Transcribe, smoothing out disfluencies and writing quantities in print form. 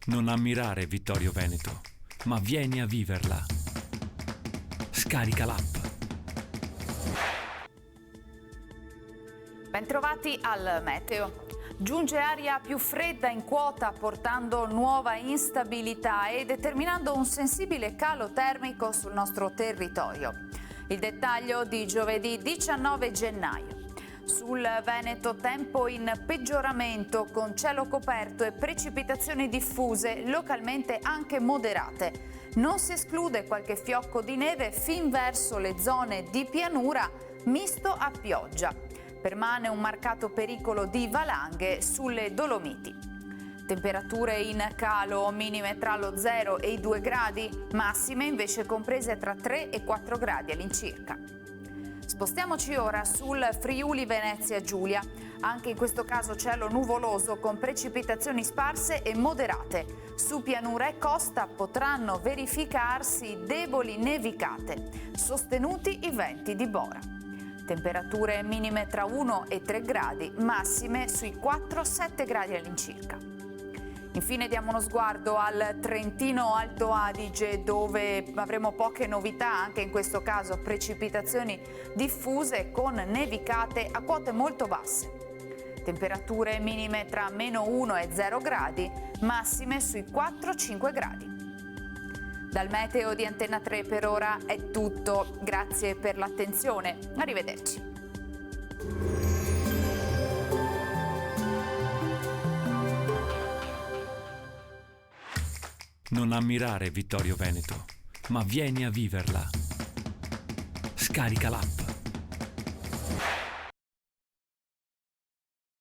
Non ammirare Vittorio Veneto, ma vieni a viverla. Scarica l'app. Bentrovati al meteo. Giunge aria più fredda in quota portando nuova instabilità e determinando un sensibile calo termico sul nostro territorio. Il dettaglio di giovedì 19 gennaio. Sul Veneto tempo in peggioramento con cielo coperto e precipitazioni diffuse, localmente anche moderate. Non si esclude qualche fiocco di neve fin verso le zone di pianura misto a pioggia. Permane un marcato pericolo di valanghe sulle Dolomiti. Temperature in calo, minime tra lo 0 e i 2 gradi, massime invece comprese tra 3 e 4 gradi all'incirca. Spostiamoci ora sul Friuli Venezia Giulia. Anche in questo caso cielo nuvoloso con precipitazioni sparse e moderate. Su pianura e costa potranno verificarsi deboli nevicate. Sostenuti i venti di Bora. Temperature minime tra 1 e 3 gradi, massime sui 4-7 gradi all'incirca. Infine diamo uno sguardo al Trentino Alto Adige, dove avremo poche novità, anche in questo caso precipitazioni diffuse con nevicate a quote molto basse. Temperature minime tra -1 e 0 gradi, massime sui 4-5 gradi. Dal meteo di Antenna 3 per ora è tutto, grazie per l'attenzione, arrivederci. Non ammirare Vittorio Veneto, ma vieni a viverla. Scarica l'app.